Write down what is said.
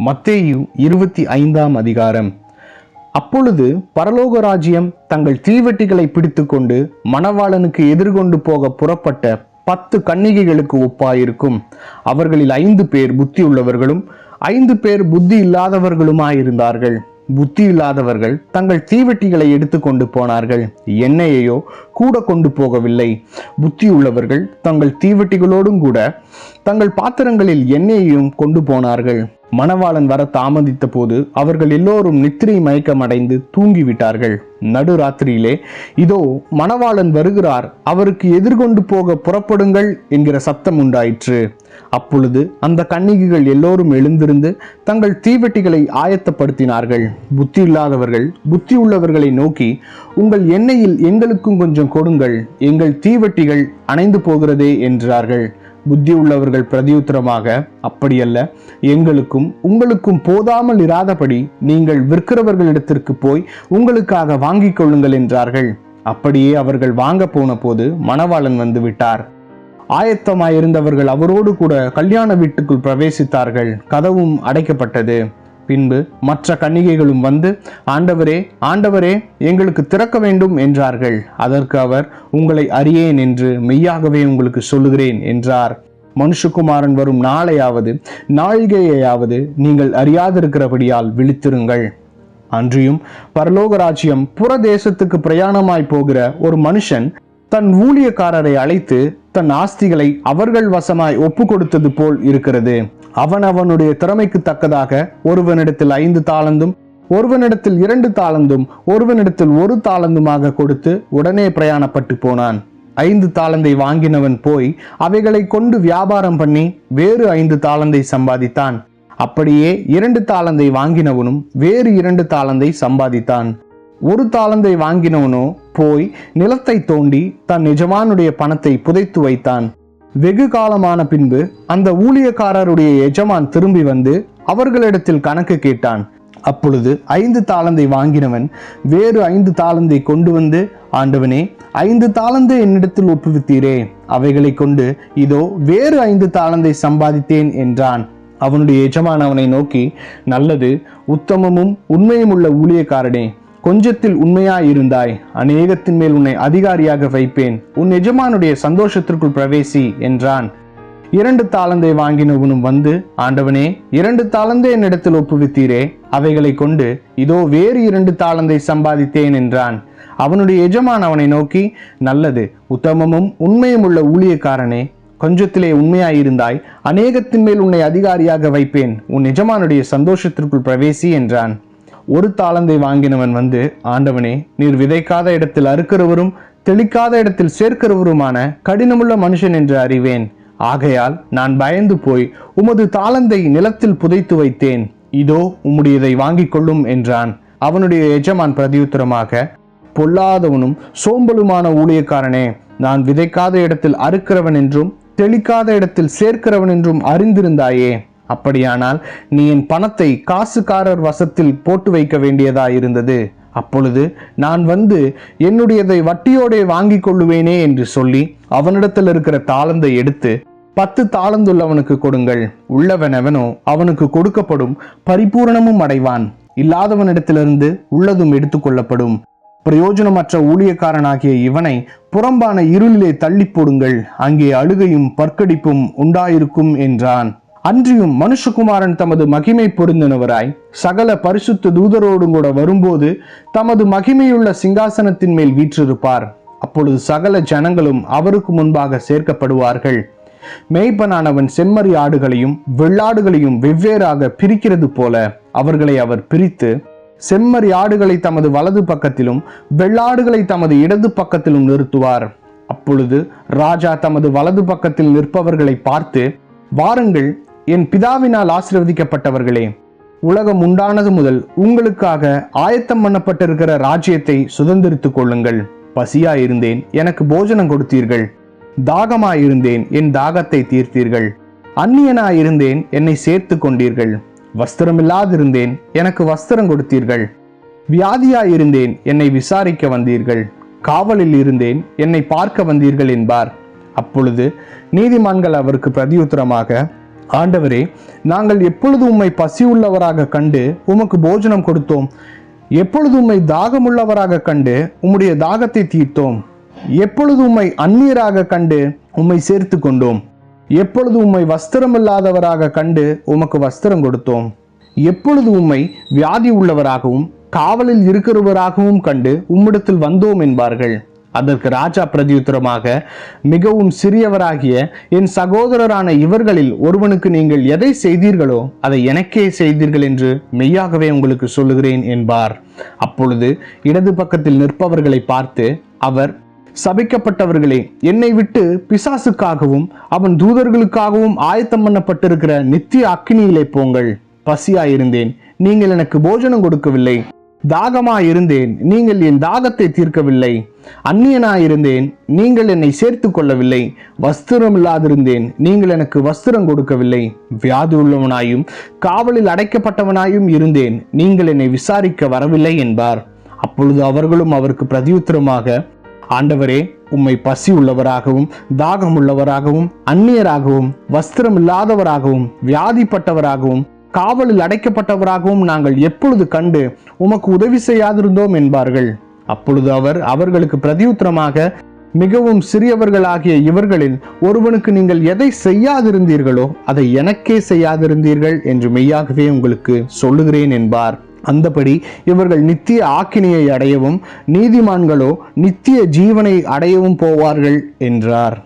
மத்தேயு 25ஆம் அதிகாரம். அப்பொழுது பரலோக ராஜ்யம் தங்கள் தீவெட்டிகளை பிடித்துக்கொண்டு மணவாளனுக்கு எதிர்கொண்டு போக புறப்பட்ட 10 கன்னிகைகளுக்கு ஒப்பாயிருக்கும். அவர்களில் 5 பேர் புத்தி உள்ளவர்களும் 5 பேர் புத்தி இல்லாதவர்களுமாயிருந்தார்கள். புத்தி இல்லாதவர்கள் தங்கள் தீவெட்டிகளை எடுத்துக்கொண்டு போனார்கள், எண்ணெயையோ கூட கொண்டு போகவில்லை. புத்தி உள்ளவர்கள் தங்கள் தீவெட்டிகளோடும் கூட தங்கள் பாத்திரங்களில் எண்ணெயையும் கொண்டு போனார்கள். மணவாளன் வர தாமதித்த போது அவர்கள் எல்லோரும் நித்திரை மயக்கம் அடைந்து தூங்கிவிட்டார்கள். நடுராத்திரியிலே, இதோ மணவாளன் வருகிறார், அவருக்கு எதிர்கொண்டு போக புறப்படுங்கள் என்கிற சத்தம் உண்டாயிற்று. அப்பொழுது அந்த கன்னிகைகள் எல்லோரும் எழுந்திருந்து தங்கள் தீவெட்டிகளை ஆயத்தப்படுத்தினார்கள். புத்தி இல்லாதவர்கள் புத்தி உள்ளவர்களை நோக்கி, உங்கள் எண்ணெயில் எங்களுக்கும் கொஞ்சம் கொடுங்கள், எங்கள் தீவெட்டிகள் அணைந்து போகிறதே என்றார்கள். புத்தி உள்ளவர்கள் பிரதியுத்தரமாக, அப்படியல்ல, எங்களுக்கும் உங்களுக்கும் போதாமல் இராதபடி நீங்கள் விற்கிறவர்களிடத்திற்கு போய் உங்களுக்காக வாங்கிக் கொள்ளுங்கள் என்றார்கள். அப்படியே அவர்கள் வாங்க போன போது மணவாளன் வந்து விட்டார். ஆயத்தமாயிருந்தவர்கள் அவரோடு கூட கல்யாண வீட்டுக்குள் பிரவேசித்தார்கள். கதவும் அடைக்கப்பட்டது. பின்பு மற்ற கன்னிகைகளும் வந்து, ஆண்டவரே, ஆண்டவரே, எங்களுக்கு திறக்க வேண்டும் என்றார்கள். அதற்கு அவர், உங்களை அறியேன் என்று மெய்யாகவே உங்களுக்கு சொல்லுகிறேன் என்றார். மனுஷகுமாரன் வரும் நாளையாவது நாழிகையாவது நீங்கள் அறியாதிருக்கிறபடியால் விழித்திருங்கள். அன்றியும் பரலோக ராஜ்யம் புற தேசத்துக்கு பிரயாணமாய் போகிற ஒரு மனுஷன் தன் ஊழியக்காரரை அழைத்து தன் ஆஸ்திகளை அவர்கள் வசமாய் ஒப்பு கொடுத்தது போல் இருக்கிறது. அவனுடைய திறமைக்கு தக்கதாக ஒருவனிடத்தில் 5 தாலந்தும் ஒருவனிடத்தில் 2 தாலந்தும் ஒருவனிடத்தில் 1 தாலந்துமாக கொடுத்து உடனே பிரயாணப்பட்டு போனான். 5 தாலந்தை வாங்கினவன் போய் அவைகளை கொண்டு வியாபாரம் பண்ணி வேறு 5 தாலந்தை சம்பாதித்தான். அப்படியே 2 தாலந்தை வாங்கினவனும் வேறு 2 தாலந்தை சம்பாதித்தான். 1 தாலந்தை வாங்கினவனோ போய் நிலத்தை தோண்டி தன் எஜமானுடைய பணத்தை புதைத்து வைத்தான். வெகு காலமான பின்பு அந்த ஊழியக்காரருடைய எஜமான் திரும்பி வந்து அவர்களிடத்தில் கணக்கு கேட்டான். அப்பொழுது 5 தாலந்தை வாங்கினவன் வேறு 5 தாலந்தை கொண்டு வந்து, ஆண்டவனே, 5 தாலந்தை என்னிடத்தில் ஒப்புவித்தீரே, அவைகளை கொண்டு இதோ வேறு 5 தாலந்தை சம்பாதித்தேன் என்றான். அவனுடைய எஜமான் அவனை நோக்கி, நல்லது, உத்தமமும் உண்மையும் உள்ள ஊழியக்காரனே, கொஞ்சத்தில் உண்மையாயிருந்தாய், அநேகத்தின் மேல் உன்னை அதிகாரியாக வைப்பேன், உன் எஜமானுடைய சந்தோஷத்திற்குள் பிரவேசி என்றான். 2 தாலந்தை வாங்கினவனும் வந்து, ஆண்டவனே, 2 தாலந்தை என்னிடத்தில் ஒப்புவித்தீரே, அவைகளை கொண்டு இதோ வேறு 2 தாலந்தை சம்பாதித்தேன் என்றான். அவனுடைய எஜமான் அவனை நோக்கி, நல்லது, உத்தமமும் உண்மையும் உள்ள ஊழியக்காரனே, கொஞ்சத்திலே உண்மையாயிருந்தாய், அநேகத்தின் மேல் உன்னை அதிகாரியாக வைப்பேன், உன் எஜமானுடைய சந்தோஷத்திற்குள் பிரவேசி என்றான். 1 தாலந்தை வாங்கினவன் வந்து, ஆண்டவனே, நீர் விதைக்காத இடத்தில் அறுக்கிறவரும் தெளிக்காத இடத்தில் சேர்க்கிறவருமான கடினமுள்ள மனுஷன் என்று அறிவேன். ஆகையால் நான் பயந்து போய் உமது தாலந்தை நிலத்தில் புதைத்து வைத்தேன். இதோ உம்முடையதை வாங்கிக் கொள்ளும் என்றான். அவனுடைய எஜமான் பிரதியுத்தரமாக, பொல்லாதவனும் சோம்பலுமான ஊழியக்காரனே, நான் விதைக்காத இடத்தில் அறுக்கிறவன் என்றும் தெளிக்காத இடத்தில் சேர்க்கிறவன் என்றும் அறிந்திருந்தாயே. அப்படியானால் நீ என் பணத்தை காசுக்காரர் வசத்தில் போட்டு வைக்க வேண்டியதாயிருந்தது. அப்பொழுது நான் வந்து என்னுடையதை வட்டியோடே வாங்கிக் கொள்ளுவேனே என்று சொல்லி அவனிடத்தில் இருக்கிற தாளந்தை எடுத்து 10 தாளந்துள்ளவனுக்கு கொடுங்கள். உள்ளவனவனோ அவனுக்கு கொடுக்கப்படும், பரிபூரணமும் அடைவான். இல்லாதவனிடத்திலிருந்து உள்ளதும் எடுத்துக்கொள்ளப்படும். பிரயோஜனமற்ற ஊழியக்காரனாகிய இவனை புறம்பான இருளிலே தள்ளி போடுங்கள், அங்கே அழுகையும் பற்கடிப்பும் உண்டாயிருக்கும் என்றான். அன்றியும் மனுஷகுமாரன் தமது மகிமை பொருந்தினவராய் சகல பரிசுத்த தூதரோடும் கூட வரும்போது தமது மகிமையுள்ள சிங்காசனத்தின் மேல் வீற்றிருப்பார். அப்பொழுது சகல ஜனங்களும் அவருக்கு முன்பாக சேர்க்கப்படுவார்கள். மேய்ப்பனானவன் செம்மறி ஆடுகளையும் வெள்ளாடுகளையும் வெவ்வேறாக பிரிக்கிறது போல அவர்களை அவர் பிரித்து செம்மறி ஆடுகளை தமது வலது பக்கத்திலும் வெள்ளாடுகளை தமது இடது பக்கத்திலும் நிறுத்துவார். அப்பொழுது ராஜா தமது வலது பக்கத்தில் நிற்பவர்களை பார்த்து, வாருங்கள், என் பிதாவினால் ஆசீர்வதிக்கப்பட்டவர்களே, உலகம் உண்டானது முதல் உங்களுக்காக ஆயத்தம் பண்ணப்பட்டிருக்கிற ராஜ்யத்தை சுதந்திரித்துக் கொள்ளுங்கள். பசியாயிருந்தேன், எனக்கு போஜனம் கொடுத்தீர்கள். தாகமாயிருந்தேன், என் தாகத்தை தீர்த்தீர்கள். அந்நியனாயிருந்தேன், என்னை சேர்த்து கொண்டீர்கள். வஸ்திரமில்லாதிருந்தேன், எனக்கு வஸ்திரம் கொடுத்தீர்கள். வியாதியாயிருந்தேன், என்னை விசாரிக்க வந்தீர்கள். காவலில் இருந்தேன், என்னை பார்க்க வந்தீர்கள் என்பார். அப்பொழுது நீதிமான்கள் அவருக்கு பிரதியுத்தரமாக, ஆண்டவரே, நாங்கள் எப்பொழுது உம்மை பசியுள்ளவராக கண்டு உமக்கு போஜனம் கொடுத்தோம்? எப்பொழுது உம்மை தாகமுள்ளவராக கண்டு உம்முடைய தாகத்தை தீர்த்தோம்? எப்பொழுது உம்மை அந்நியராக கண்டு உம்மை சேர்த்து கொண்டோம்? எப்பொழுது உம்மை வஸ்திரமில்லாதவராக கண்டு உமக்கு வஸ்திரம் கொடுத்தோம்? எப்பொழுது உம்மை வியாதி உள்ளவராகவும் காவலில் இருக்கிறவராகவும் கண்டு உம்மிடத்தில் வந்தோம் என்பார்கள். அதற்கு ராஜா பிரதியுத்தரமாக, மிகவும் சிறியவராகிய என் சகோதரரான இவர்களில் ஒருவனுக்கு நீங்கள் எதை செய்தீர்களோ அதை எனக்கே செய்தீர்கள் என்று மெய்யாகவே உங்களுக்கு சொல்லுகிறேன் என்பார். அப்பொழுது இடது பக்கத்தில் நிற்பவர்களை பார்த்து அவர், சபிக்கப்பட்டவர்களே, என்னை விட்டு பிசாசுக்காகவும் அவன் தூதர்களுக்காகவும் ஆயத்தம் பண்ணப்பட்டிருக்கிற நித்திய அக்கினியிலே போங்கள். பசியாயிருந்தேன், நீங்கள் எனக்கு போஜனம் கொடுக்கவில்லை. தாகமாயிருந்தேன், நீங்கள் என் தாகத்தை தீர்க்கவில்லை. அந்நியனாயிருந்தேன், நீங்கள் என்னை சேர்த்து கொள்ளவில்லை. வஸ்திரம் இல்லாதிருந்தேன், நீங்கள் எனக்கு வஸ்திரம் கொடுக்கவில்லை. வியாதி உள்ளவனாயும் காவலில் அடைக்கப்பட்டவனாயும் இருந்தேன், நீங்கள் என்னை விசாரிக்க வரவில்லை என்பார். அப்பொழுது அவர்களும் அவருக்கு பிரதியுத்தரமாக, ஆண்டவரே, உம்மை பசி உள்ளவராகவும் தாகம் உள்ளவராகவும் அந்நியராகவும் வஸ்திரம் இல்லாதவராகவும் வியாதிப்பட்டவராகவும் காவலில் அடைக்கப்பட்டவராகவும் நாங்கள் எப்பொழுது கண்டு உமக்கு உதவி செய்யாதிருந்தோம் என்பார்கள். அப்பொழுது அவர் அவர்களுக்கு பிரதியுத்தரமாக, மிகவும் சிறியவர்களாகிய இவர்களில் ஒருவனுக்கு நீங்கள் எதை செய்யாதிருந்தீர்களோ அதை எனக்கே செய்யாதிருந்தீர்கள் என்று மெய்யாகவே உங்களுக்கு சொல்லுகிறேன் என்பார். அந்தபடி இவர்கள் நித்திய ஆக்கினியை அடையவும் நீதிமான்களோ நித்திய ஜீவனை அடையவும் போவார்கள் என்றார்.